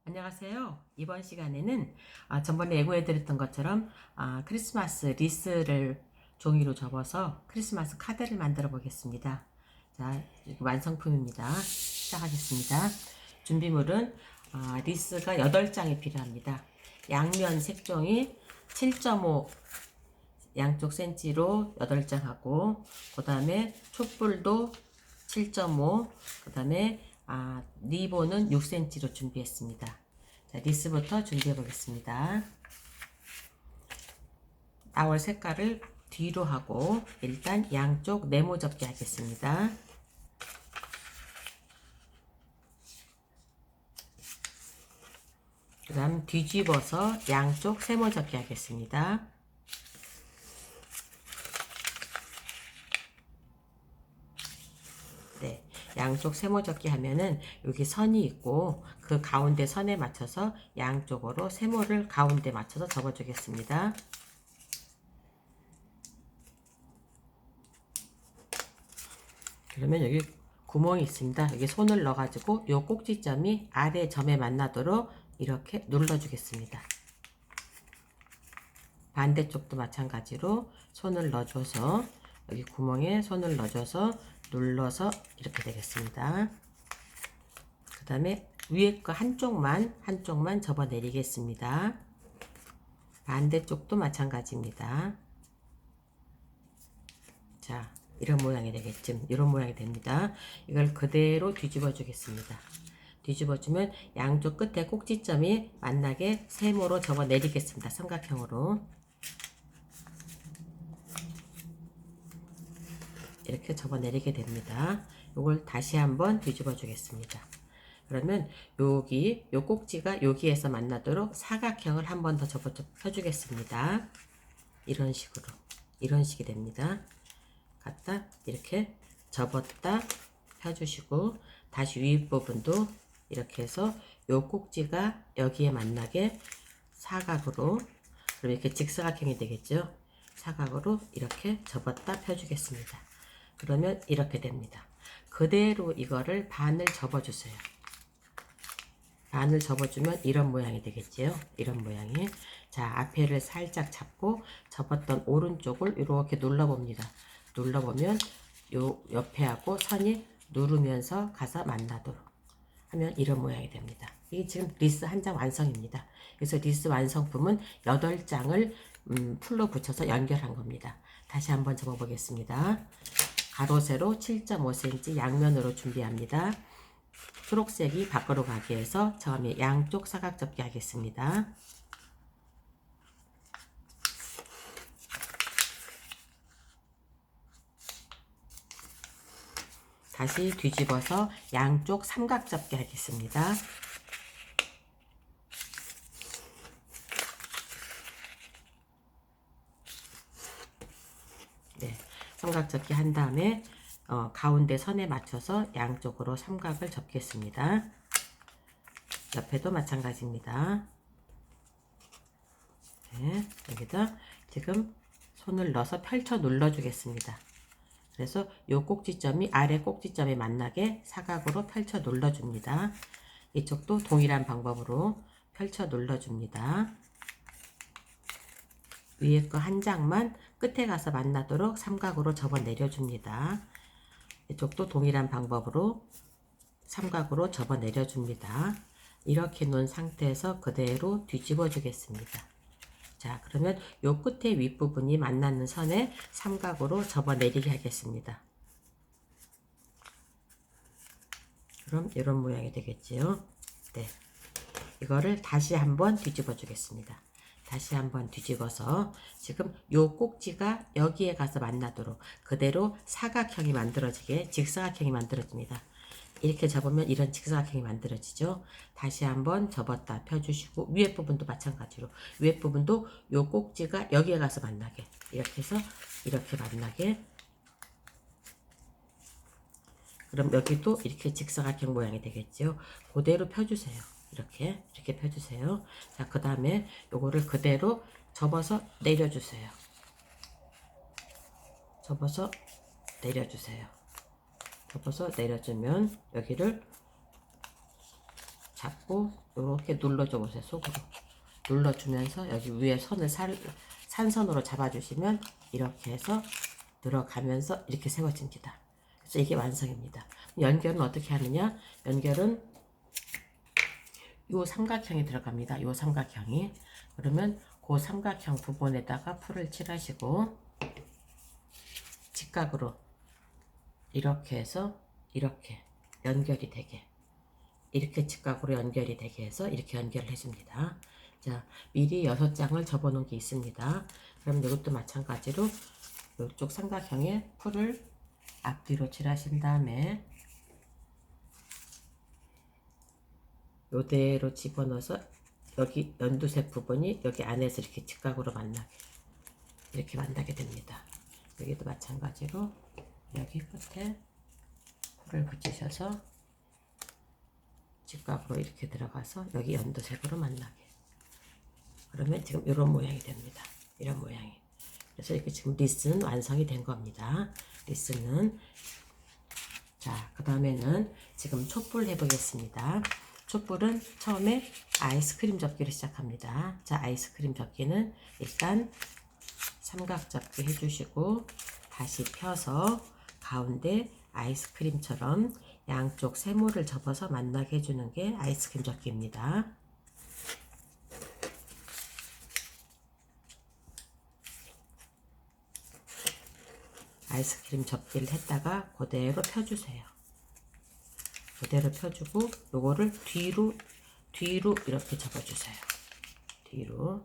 안녕하세요. 이번 시간에는 전번에 예고해 드렸던 것처럼 크리스마스 리스를 종이로 접어서 크리스마스 카드를 만들어 보겠습니다. 자, 완성품입니다. 시작하겠습니다. 준비물은 리스가 8장이 필요합니다. 양면 색종이 7.5 양쪽 센치로 8장 하고, 그 다음에 촛불도 7.5, 그 다음에 리본은 6cm로 준비했습니다. 자, 리스부터 준비해 보겠습니다. 나올 색깔을 뒤로 하고 일단 양쪽 네모 접기 하겠습니다. 그 다음 뒤집어서 양쪽 세모 접기 하겠습니다. 네, 양쪽 세모 접기 하면은 여기 선이 있고 그 가운데 선에 맞춰서 양쪽으로 세모를 가운데 맞춰서 접어 주겠습니다. 그러면 여기 구멍이 있습니다. 여기 손을 넣어 가지고 요 꼭지점이 아래 점에 만나도록 이렇게 눌러 주겠습니다. 반대쪽도 마찬가지로 손을 넣어줘서 여기 구멍에 손을 넣어줘서 눌러서 이렇게 되겠습니다. 그 다음에 위에 거 한쪽만 접어 내리겠습니다. 반대쪽도 마찬가지입니다. 자, 이런 모양이 되겠죠. 이런 모양이 됩니다. 이걸 그대로 뒤집어 주겠습니다. 뒤집어 주면 양쪽 끝에 꼭지점이 만나게 세모로 접어 내리겠습니다. 삼각형으로 이렇게 접어 내리게 됩니다. 이걸 다시 한번 뒤집어 주겠습니다. 그러면 여기 요 꼭지가 여기에서 만나도록 사각형을 한 번 더 접어 펴주겠습니다. 이런 식이 됩니다. 갖다 이렇게 접었다 펴주시고, 다시 윗부분도 이렇게 해서 요 꼭지가 여기에 만나게 사각으로, 그럼 이렇게 직사각형이 되겠죠. 사각으로 이렇게 접었다 펴주겠습니다. 그러면 이렇게 됩니다. 그대로 이거를 반을 접어주세요. 반을 접어주면 이런 모양이 되겠지요. 이런 모양이. 자, 앞에를 살짝 잡고 접었던 오른쪽을 이렇게 눌러봅니다. 눌러보면 요 옆에하고 선이 누르면서 가서 만나도록 하면 이런 모양이 됩니다. 이게 지금 리스 한 장 완성입니다. 그래서 리스 완성품은 8장을 풀로 붙여서 연결한 겁니다. 다시 한번 접어 보겠습니다. 가로 세로 7.5cm 양면으로 준비합니다. 초록색이 밖으로 가게 해서 처음에 양쪽 사각 접기 하겠습니다. 다시 뒤집어서 양쪽 삼각 접기 하겠습니다. 네, 삼각 접기 한 다음에 가운데 선에 맞춰서 양쪽으로 삼각을 접겠습니다. 옆에도 마찬가지입니다. 네, 여기다 지금 손을 넣어서 펼쳐 눌러 주겠습니다. 그래서 요 꼭지점이 아래 꼭지점에 만나게 사각으로 펼쳐 눌러 줍니다. 이쪽도 동일한 방법으로 펼쳐 눌러 줍니다. 위에 거 한 장만 끝에 가서 만나도록 삼각으로 접어 내려 줍니다. 이쪽도 동일한 방법으로 삼각으로 접어 내려 줍니다. 이렇게 놓은 상태에서 그대로 뒤집어 주겠습니다. 자, 그러면 요 끝에 윗부분이 만나는 선에 삼각으로 접어 내리게 하겠습니다. 그럼 이런 모양이 되겠지요. 네, 이거를 다시 한번 뒤집어 주겠습니다. 다시 한번 뒤집어서 지금 요 꼭지가 여기에 가서 만나도록 그대로 사각형이 만들어지게 직사각형이 만들어집니다. 이렇게 접으면 이런 직사각형이 만들어지죠. 다시 한번 접었다 펴주시고, 위에 부분도 마찬가지로 위에 부분도 요 꼭지가 여기에 가서 만나게 이렇게 해서 이렇게 만나게, 그럼 여기도 이렇게 직사각형 모양이 되겠죠. 그대로 펴주세요. 이렇게 펴주세요. 자, 그 다음에 요거를 그대로 접어서 내려주세요. 접어서 내려주세요. 접어서 내려주면 여기를 잡고 이렇게 눌러줘 보세요. 속으로 눌러주면서 여기 위에 선을 산선으로 잡아주시면 이렇게 해서 들어가면서 이렇게 세워집니다. 그래서 이게 완성입니다. 연결은 어떻게 하느냐? 연결은 요 삼각형이 들어갑니다. 요 삼각형이. 그러면 그 삼각형 부분에다가 풀을 칠하시고 직각으로 이렇게 해서 이렇게 연결이 되게, 이렇게 직각으로 연결이 되게 해서 이렇게 연결을 해줍니다. 자, 미리 6장을 접어 놓은 게 있습니다. 그럼 이것도 마찬가지로 이쪽 삼각형에 풀을 앞뒤로 칠하신 다음에 요대로 집어넣어서 여기 연두색 부분이 여기 안에서 이렇게 직각으로 이렇게 만나게 됩니다. 여기도 마찬가지로 여기 끝에 풀을 붙이셔서 직각으로 이렇게 들어가서 여기 연두색으로 만나게. 그러면 지금 이런 모양이 됩니다. 이런 모양이. 그래서 이렇게 지금 리스는 완성이 된 겁니다. 리스는. 자, 그 다음에는 지금 촛불 해보겠습니다. 촛불은 처음에 아이스크림 접기를 시작합니다. 자, 아이스크림 접기는 일단 삼각 접기 해주시고 다시 펴서 가운데 아이스크림처럼 양쪽 세모를 접어서 만나게 해주는 게 아이스크림 접기입니다. 아이스크림 접기를 했다가 그대로 펴주세요. 그대로 펴주고 요거를 뒤로 이렇게 접어주세요. 뒤로.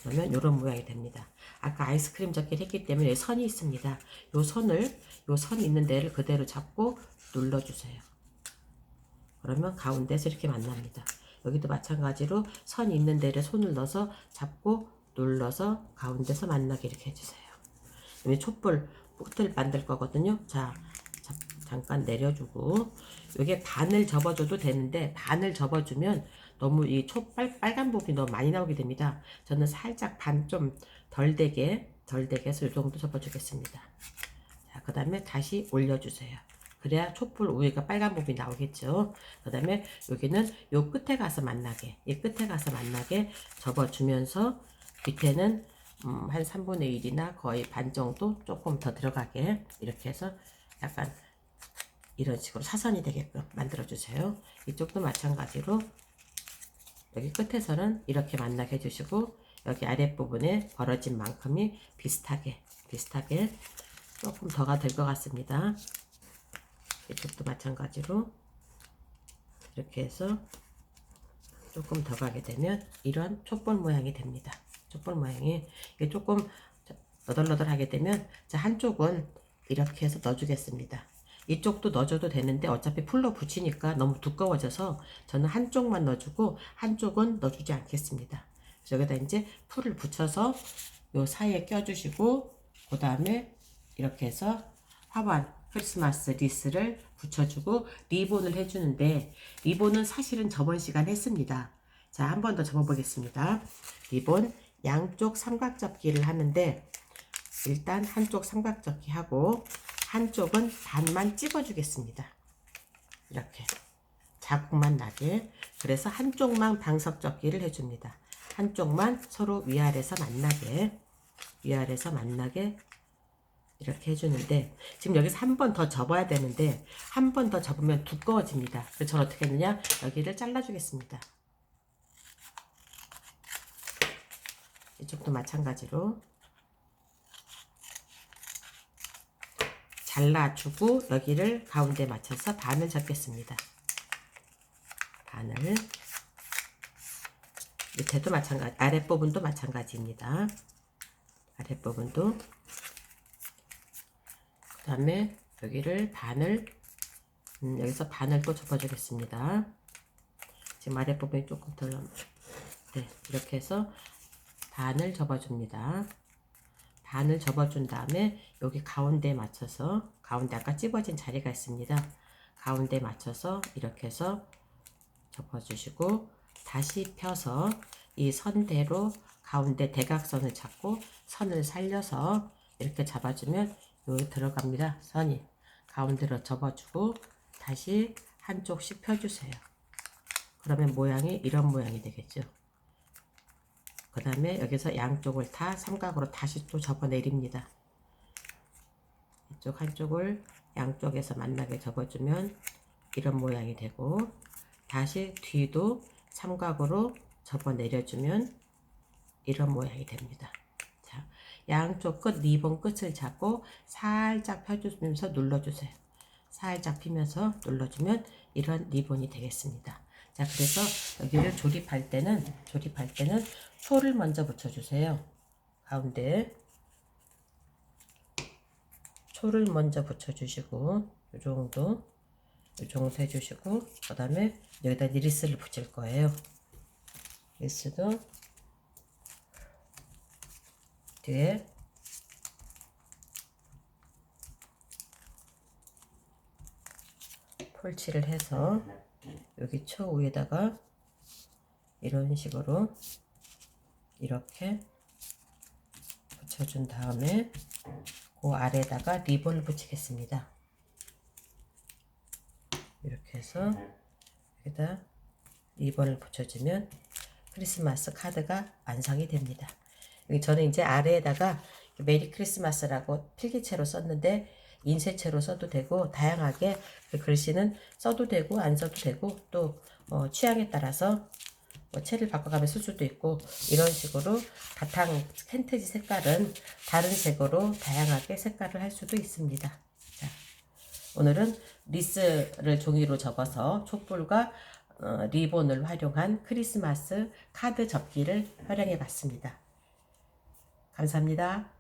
그러면 이런 모양이 됩니다. 아까 아이스크림 접기를 했기 때문에 선이 있습니다. 요 선 있는 데를 그대로 잡고 눌러주세요. 그러면 가운데서 이렇게 만납니다. 여기도 마찬가지로 선 있는 데를 손을 넣어서 잡고 눌러서 가운데서 만나게 이렇게 해주세요. 그러면 촛불 끝을 만들 거거든요. 자, 잠깐 내려주고 여기에 반을 접어줘도 되는데 반을 접어주면 너무 이 빨간 부분이 너무 많이 나오게 됩니다. 저는 살짝 반 좀 덜 되게 해서 이 정도 접어주겠습니다. 자, 그 다음에 다시 올려주세요. 그래야 촛불 위에가 빨간 부분이 나오겠죠. 그 다음에 여기는 요 끝에 가서 만나게, 이 끝에 가서 만나게 접어주면서 밑에는 한 3분의 1이나 거의 반 정도 조금 더 들어가게 이렇게 해서 약간 이런 식으로 사선이 되게끔 만들어주세요. 이쪽도 마찬가지로 여기 끝에서는 이렇게 만나게 해주시고 여기 아랫부분에 벌어진 만큼이 비슷하게 조금 더가 될 것 같습니다. 이쪽도 마찬가지로 이렇게 해서 조금 더 가게 되면 이런 촛불 모양이 됩니다. 촛불 모양이 이게 조금 너덜너덜하게 되면 자, 한쪽은 이렇게 해서 넣어주겠습니다. 이쪽도 넣어줘도 되는데 어차피 풀로 붙이니까 너무 두꺼워져서 저는 한쪽만 넣어주고 한쪽은 넣어주지 않겠습니다. 그래서 여기다 이제 풀을 붙여서 요 사이에 껴주시고 그 다음에 이렇게 해서 화관 크리스마스 리스를 붙여주고 리본을 해주는데 리본은 사실은 저번 시간 했습니다. 자, 한 번 더 접어보겠습니다. 리본 양쪽 삼각접기를 하는데 일단 한쪽 삼각접기 하고 한쪽은 반만 찍어주겠습니다. 이렇게 자국만 나게. 그래서 한쪽만 방석접기를 해줍니다. 한쪽만 서로 위아래서 만나게 이렇게 해주는데 지금 여기서 한 번 더 접어야 되는데 한 번 더 접으면 두꺼워집니다. 그래서 저는 어떻게 했느냐, 여기를 잘라주겠습니다. 이쪽도 마찬가지로 잘라주고 여기를 가운데 맞춰서 반을 접겠습니다. 반을. 밑에도 마찬가지, 아랫부분도 마찬가지입니다. 아랫부분도. 그 다음에 여기를 반을 여기서 반을 또 접어주겠습니다. 지금 아랫부분이 조금 덜 네, 이렇게 해서 반을 접어줍니다. 반을 접어준 다음에 여기 가운데에 맞춰서, 가운데 아까 찝어진 자리가 있습니다. 가운데에 맞춰서 이렇게 해서 접어주시고 다시 펴서 이 선대로 가운데 대각선을 잡고 선을 살려서 이렇게 잡아주면 여기 들어갑니다. 선이 가운데로 접어주고 다시 한쪽씩 펴주세요. 그러면 모양이 이런 모양이 되겠죠. 그 다음에 여기서 양쪽을 다 삼각으로 다시 또 접어 내립니다. 이쪽 한쪽을 양쪽에서 만나게 접어주면 이런 모양이 되고, 다시 뒤도 삼각으로 접어 내려주면 이런 모양이 됩니다. 자, 양쪽 끝 리본 끝을 잡고 살짝 펴주면서 눌러주세요. 살짝 피면서 눌러주면 이런 리본이 되겠습니다. 자, 그래서 여기를 조립할 때는 초를 먼저 붙여주세요. 가운데 초를 먼저 붙여주시고, 이 정도 해주시고, 그 다음에 여기다 리스를 붙일 거예요. 리스도 뒤에 폴치를 해서 여기 초 위에다가 이런 식으로 이렇게 붙여준 다음에 그 아래에다가 리본을 붙이겠습니다. 이렇게 해서 여기다 리본을 붙여주면 크리스마스 카드가 완성이 됩니다. 여기 저는 이제 아래에다가 메리 크리스마스라고 필기체로 썼는데 인쇄체로 써도 되고, 다양하게 그 글씨는 써도 되고 안 써도 되고, 또 취향에 따라서 채를 바꿔가며 쓸 수도 있고, 이런 식으로 바탕 팬트지 색깔은 다른 색으로 다양하게 색깔을 할 수도 있습니다. 자, 오늘은 리스를 종이로 접어서 촛불과 리본을 활용한 크리스마스 카드 접기를 활용해 봤습니다. 감사합니다.